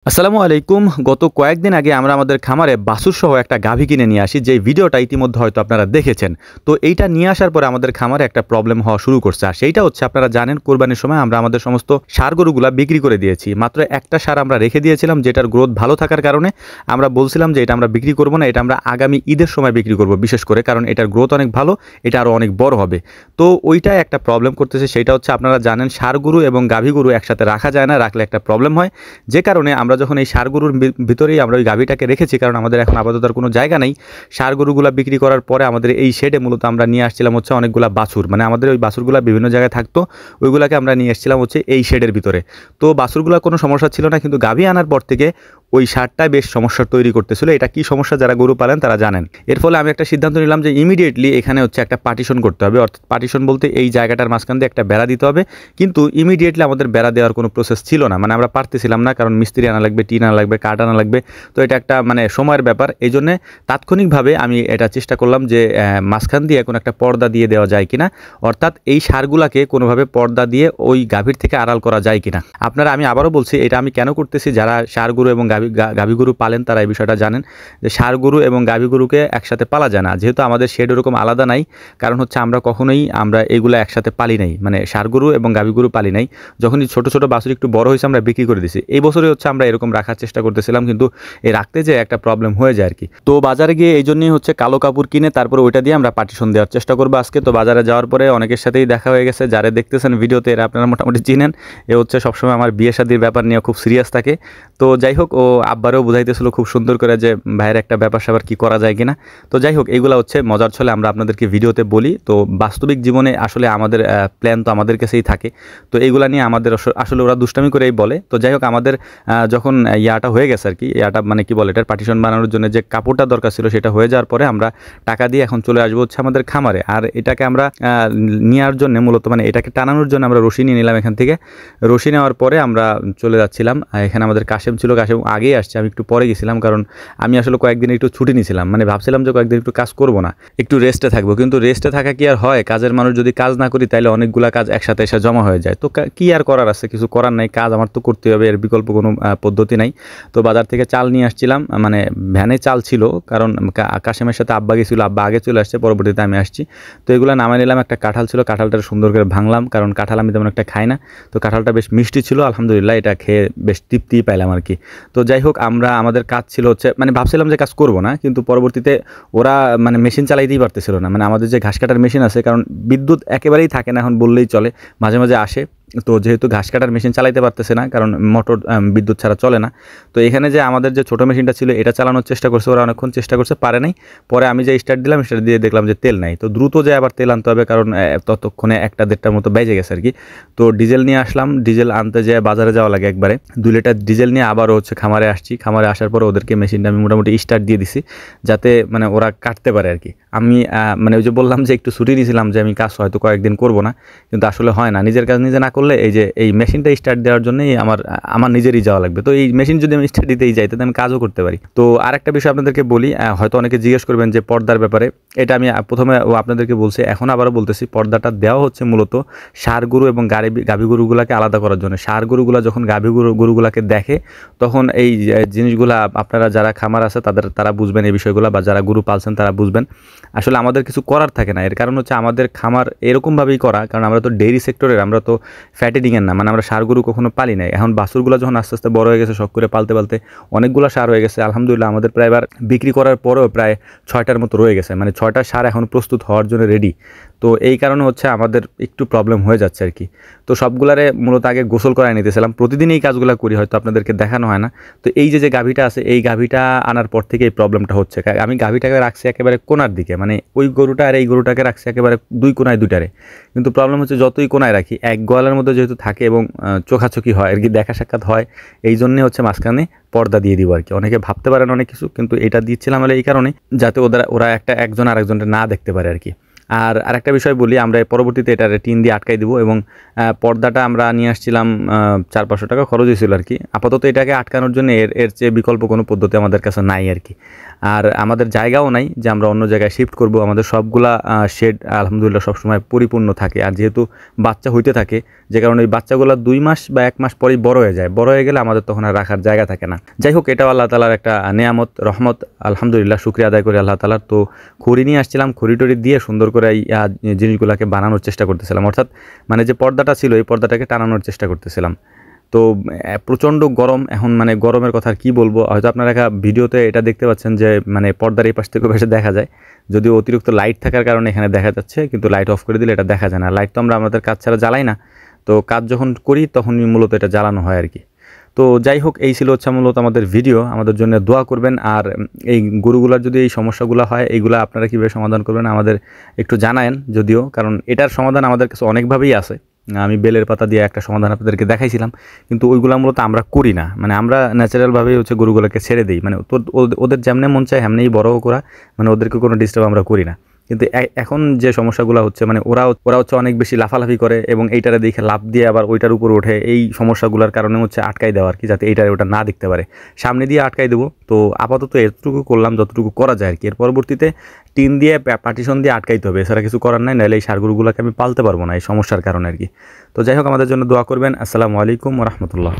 আসসালামু আলাইকুম। গত কয়েকদিন আগে আমরা আমাদের খামারে বাছুর সহ একটা গাভী কিনে নিয়ে আসি, যে ভিডিওটা ইতিমধ্যে হয়তো আপনারা দেখেছেন। তো এইটা নিয়ে আসার পরে আমাদের খামারে একটা প্রবলেম হওয়া শুরু করছে, আর সেইটা হচ্ছে আপনারা জানেন কোরবানির সময় আমরা আমাদের সমস্ত ষাঁড় গরুগুলা বিক্রি করে দিয়েছি। মাত্র একটা ষাঁড় আমরা রেখে দিয়েছিলাম, যেটার গ্রোথ ভালো থাকার কারণে আমরা বলছিলাম যে এটা আমরা বিক্রি করব না, এটা আমরা আগামী ঈদের সময় বিক্রি করব, বিশেষ করে কারণ এটার গ্রোথ অনেক ভালো, এটা আরও অনেক বড় হবে। তো ওইটাই একটা প্রবলেম করতেছে, সেটা হচ্ছে আপনারা জানেন ষাঁড় গরু এবং গাভী গরু একসাথে রাখা যায় না, রাখলে একটা প্রবলেম হয়। যে কারণে আমরা যখন এই ষাঁড় গরুর ভিতরেই আমরা ওই গাভীটাকে রেখেছি, কারণ আমাদের এখন আপাতত আর কোনো জায়গা নেই। ষাঁড় গরুগুলা বিক্রি করার পরে আমাদের এই শেডে মূলত আমরা নিয়ে আসছিলাম হচ্ছে অনেকগুলা বাছুর, মানে আমাদের ওই বাছুরগুলা বিভিন্ন জায়গায় থাকতো, ওইগুলাকে আমরা নিয়ে এসেছিলাম হচ্ছে এই শেডের ভিতরে। তো বাছুরগুলা কোনো সমস্যা ছিল না, কিন্তু গাভী আনার পর থেকে ওই ষাঁড়টায় বেশ সমস্যার তৈরি করতেছিল। এটা কি সমস্যা যারা গরু পালেন তারা জানেন। এর ফলে আমি একটা সিদ্ধান্ত নিলাম যে ইমিডিয়েটলি এখানে হচ্ছে একটা পার্টিশন করতে হবে, অর্থাৎ পার্টিশন বলতে এই জায়গাটার মাঝখান দিয়ে একটা বেড়া দিতে হবে। কিন্তু ইমিডিয়েটলি আমাদের বেড়া দেওয়ার কোনো প্রসেস ছিল না, মানে আমরা পারতেছিলাম না, কারণ মিস্ত্রি আনা লাগবে, টিন আনা লাগবে, কাঠ আনা লাগবে। তো এটা একটা মানে সময়ের ব্যাপার। এই জন্যে তাৎক্ষণিকভাবে আমি এটা চেষ্টা করলাম যে মাঝখান দিয়ে কোনো একটা পর্দা দিয়ে দেওয়া যায় কিনা, অর্থাৎ এই ষাঁড়গুলাকে কোনোভাবে পর্দা দিয়ে ওই গাভীর থেকে আড়াল করা যায় কিনা। আপনারা, আমি আবারও বলছি, এটা আমি কেন করতেছি, যারা ষাঁড় গরু এবং গাভী গরু পালেন তারা এই বিষয়টা জানেন যে ষাঁড় গরু এবং গাভী গরুকে একসাথে পালা যায় না, যেহেতু আমাদের শেড ওরকম আলাদা নাই। কারণ হচ্ছে আমরা কখনোই এগুলো একসাথে পালি নাই, মানে ষাঁড় গরু এবং গাভী গরু পালি নাই। যখনই ছোট ছোট বাছুর একটু বড় হয়েছে আমরা বিক্রি করে দিছি। এই বছরে হচ্ছে আমরা এরকম রাখার চেষ্টা করতেছিলাম, কিন্তু এই রাখতে যে একটা প্রবলেম হয়ে যায় আর কি। তো বাজারে গিয়ে এই জন্যই হচ্ছে কালো কাপড় কিনে তারপরে ওইটা দিয়ে আমরা পার্টিশন দেওয়ার চেষ্টা করবো আজকে। তো বাজারে যাওয়ার পরে অনেকের সাথেই দেখা হয়ে গেছে, যারা দেখতেছেন ভিডিওতে এরা আপনারা মোটামুটি চিনেন। এ হচ্ছে সবসময় আমার বিয়ে শাদীর ব্যাপার নিয়ে খুব সিরিয়াস থাকে। তো যাই হোক, ও আব্বারও বুঝাইতেছিল খুব সুন্দর করে যে ভাইয়ের একটা ব্যাপার স্যাপার কি করা যায় কিনা। তো যাই হোক, এইগুলো হচ্ছে মজার ছলে আমরা আপনাদেরকে ভিডিওতে বলি। তো বাস্তবিক জীবনে আসলে আমাদের প্ল্যান তো আমাদের কাছেই থাকে। তো এইগুলা নিয়ে আমাদের আসলে ওরা দুষ্টামি করেই বলে। তো যাই হোক, আমাদের যখন ইয়াটা হয়ে গেছে আর কি, ইয়াটা মানে কি বলে, এটার পার্টিশন বানানোর জন্য যে কাপড়টা দরকার ছিল সেটা হয়ে যাওয়ার পরে আমরা টাকা দিয়ে এখন চলে আসবো হচ্ছে আমাদের খামারে। আর এটাকে আমরা নেওয়ার জন্য মূলত মানে এটাকে টানানোর জন্য আমরা রশি নিয়ে নিলাম এখান থেকে। রশি নেওয়ার পরে আমরা চলে যাচ্ছিলাম। এখানে আমাদের কাশেম ছিল, কাশেম আগেই আসছে, আমি একটু পরে গেছিলাম, কারণ আমি আসলে কয়েকদিন একটু ছুটি নিয়েছিলাম, মানে ভাবছিলাম যে কয়েকদিন একটু কাজ করব না, একটু রেস্টে থাকবো। কিন্তু রেস্টে থাকা কি আর হয়? কাজের মানুষ যদি কাজ না করি তাহলে অনেকগুলা কাজ একসাথে এসে জমা হয়ে যায়। তো কি আর করার আছে, কিছু করার নাই, কাজ আমার তো করতে হবে, এর বিকল্প কোনো পদ্ধতি নাই। তো বাজার থেকে চাল নিয়ে আসছিলাম, মানে ভ্যানে চাল ছিল, কারণ কাশেমের সাথে আব্বা গেছিল, আব্বা আগে চলে আসছে, পরবর্তীতে আমি আসছি। তো এগুলো নামাই নিলাম। একটা কাঁঠাল ছিল, কাঁঠালটা সুন্দর করে ভাঙলাম, কারণ কাঁঠাল আমি তেমন একটা খাই না। তো কাঁঠালটা বেশ মিষ্টি ছিল, আলহামদুলিল্লাহ, এটা খেয়ে বেশ তৃপ্তি পাইলাম আর কি। তো যাই হোক, আমাদের কাজ ছিল হচ্ছে, মানে ভাবছিলাম যে কাজ করব না, কিন্তু পরবর্তীতে ওরা মানে মেশিন চালাইতেই পারতেছিল না। মানে আমাদের যে ঘাস কাটার মেশিন আছে, কারণ বিদ্যুৎ একেবারেই থাকে না এখন বললেই চলে, মাঝে মাঝে আসে। তো যেহেতু ঘাস কাটার মেশিন চালাইতে পারতেছে না, কারণ মোটর বিদ্যুৎ ছাড়া চলে না। তো এখানে যে আমাদের যে ছোটো মেশিনটা ছিল এটা চালানোর চেষ্টা করছে, ওরা অনেকক্ষণ চেষ্টা করছে, পারে নাই। পরে আমি যে স্টার্ট দিলাম, স্টার্ট দিয়ে দেখলাম যে তেল নাই। তো দ্রুত যে আবার তেল আনতে হবে, কারণ ততক্ষণে 1-1.5টার মতো বেজে গেছে আর কি। তো ডিজেল নিয়ে আসলাম, ডিজেল আনতে যেয়ে বাজারে যাওয়া লাগে একবারে 2 লিটার ডিজেল নিয়ে আবারও হচ্ছে খামারে আসছি। খামারে আসার পর ওদেরকে মেশিনটা আমি মোটামুটি স্টার্ট দিয়ে দিছি, যাতে মানে ওরা কাটতে পারে আর কি। আমি মানে ওই যে বললাম যে একটু ছুটি নিয়েছিলাম, যে আমি কাজ হয়তো কয়েকদিন করবো না, কিন্তু আসলে হয় না, নিজের কাজ নিজে না করলে এই যে এই মেশিনটা স্টার্ট দেওয়ার জন্যই আমার নিজেরই যাওয়া লাগবে। তো এই মেশিন যদি আমি স্টার্ট দিতেই যাই তাহলে আমি কাজও করতে পারি। তো আরেকটা বিষয় আপনাদেরকে বলি, হয়তো অনেকে জিজ্ঞেস করবেন যে পর্দার ব্যাপারে, এটা আমি প্রথমে আপনাদেরকে বলছি, এখন আবারও বলতেছি, পর্দাটা দেওয়া হচ্ছে মূলত ষাঁড় গরু এবং গাভী গরুগুলাকে আলাদা করার জন্য। ষাঁড় গরুগুলা যখন গাভী গরুগুলাকে দেখে, তখন এই জিনিসগুলা আপনারা যারা খামার আছে তারা বুঝবেন এই বিষয়গুলো, বা যারা গরু পালছেন তারা বুঝবেন। আসলে আমাদের কিছু করার থাকে না, এর কারণ হচ্ছে আমাদের খামার এরকমভাবেই করা, কারণ আমরা তো ডেইরি সেক্টরের, আমরা তো ফ্যাটেডিংয়ের না, মানে আমরা ষাঁড় গরু কখনো পালি নাই। এখন বাছুরগুলো যখন আস্তে আস্তে বড় হয়ে গেছে, শখ করে পালতে পালতে অনেকগুলো ষাঁড় হয়ে গেছে আলহামদুলিল্লাহ। আমাদের প্রায় এবার বিক্রি করার পরেও প্রায় 6টার মতো রয়ে গেছে, মানে 6টা ষাঁড় এখন প্রস্তুত হওয়ার জন্য রেডি। তো এই কারণে হচ্ছে আমাদের একটু প্রবলেম হয়ে যাচ্ছে আর কি। তো সবগুলারে মূলত আগে গোসল করায় নিতেছিলাম, প্রতিদিন এই কাজগুলো করি, হয়তো আপনাদেরকে দেখানো হয় না। তো এই যে গাভীটা আছে, এই গাভীটা আনার পর থেকে এই প্রবলেমটা হচ্ছে। আমি গাভীটাকে রাখছি একেবারে কোনার দিকে, মানে ওই গরুটা আর এই গরুটাকে রাখছি একেবারে 2 কোনায় 2টারে। কিন্তু প্রবলেম হচ্ছে যতই কোনায় রাখি, এক গোয়ালের মধ্যে যেহেতু থাকে এবং চোখাচোখি হয় আর কি, দেখা সাক্ষাৎ হয়, এই জন্যে হচ্ছে মাঝখানে পর্দা দিয়ে দিব আর কি। অনেকে ভাবতে পারেন অনেক কিছু, কিন্তু এটা দিচ্ছিলাম হলে এই কারণে যাতে ওরা একজন আরেকজনকে না দেখতে পারে আর কি। আর আরেকটা বিষয় বলি, আমরা পরবর্তীতে এটা টিন দিয়ে আটকাই দিব এবং পর্দাটা আমরা নিয়ে আসছিলাম 400-500 টাকা খরচ হয়েছিল আর কি। আপাতত এটাকে আটকানোর জন্য এর চেয়ে বিকল্প কোনো পদ্ধতি আমাদের কাছে নাই আর কি। আর আমাদের জায়গাও নাই যে আমরা অন্য জায়গায় শিফট করব। আমাদের সবগুলা শেড আলহামদুলিল্লাহ সবসময় পরিপূর্ণ থাকে। আর যেহেতু বাচ্চা হইতে থাকে, যে কারণে ওই বাচ্চাগুলো 2 মাস বা 1 মাস পরেই বড় হয়ে যায়। বড় হয়ে গেলে আমাদের তখন আর রাখার জায়গা থাকে না। যাই হোক, এটাও আল্লাহ তাআলার একটা নেয়ামত, রহমত, আলহামদুলিল্লাহ শুকরিয়া আদায় করি আল্লাহ তাআলার। তো খড়ি নিয়ে আসছিলাম, খড়ি টড়ি দিয়ে সুন্দর করে এই জিনিসগুলোকে বানানোর চেষ্টা করতেছিলাম, অর্থাৎ মানে যে পর্দাটা ছিল এই পর্দাটাকে টানানোর চেষ্টা করতেছিলাম। তো প্রচণ্ড গরম এখন, মানে গরমের কথা আর কী বলবো। হয়তো আপনারা ভিডিওতে এটা দেখতে পাচ্ছেন যে মানে পর্দার এই পাশ থেকে বেশি দেখা যায়, যদিও অতিরিক্ত লাইট থাকার কারণে এখানে দেখা যাচ্ছে, কিন্তু লাইট অফ করে দিলে এটা দেখা যায় না। লাইট তো আমরা আমাদের কাজ ছাড়া জ্বালাই না, তো কাজ যখন করি তখনই মূলত এটা জ্বালানো হয় আর কি। তো যাই হোক, এই ছিল হচ্ছে মূলত আমাদের ভিডিও। আমাদের জন্য দোয়া করবেন। আর এই গরুগুলার যদি এই সমস্যাগুলো হয়, এইগুলো আপনারা কীভাবে সমাধান করবেন আমাদের একটু জানায়েন। যদিও কারণ এটার সমাধান আমাদের কাছে অনেকভাবেই আছে। আমি বেলের পাতা দিয়ে একটা সমাধান আপনাদেরকে দেখাইছিলাম, কিন্তু ওইগুলো মূলত আমরা করি না। মানে আমরা ন্যাচারালভাবেই হচ্ছে গরুগুলোকে ছেড়ে দিই, মানে ওদের যেমনে মন চায় এমনিই বড় করা, মানে ওদেরকে কোনো ডিস্টার্ব আমরা করি না। কিন্তু এখন যে সমস্যাগুলো হচ্ছে, মানে ওরা হচ্ছে অনেক বেশি লাফালাফি করে এবং এইটারে দেখে লাফ দিয়ে আবার ওইটার উপর ওঠে। এই সমস্যাগুলোর কারণে হচ্ছে আটকাই দেওয়া আর কি, যাতে এইটারে ওটা না দেখতে পারে। সামনে দিয়ে আটকাই দেবো। তো আপাতত এতটুকু করলাম যতটুকু করা যায় আর কি। এর পরবর্তীতে টিন দিয়ে পার্টিশন দিয়ে আটকাইতে হবে, এছাড়া কিছু করার নাই, নাহলে এই ষাঁড়গুলোকে আমি পালতে পারবো না এই সমস্যার কারণে আর কি। তো যাই হোক, আমাদের জন্য দোয়া করবেন। আসসালামু আলাইকুম ওয়া রাহমাতুল্লাহ।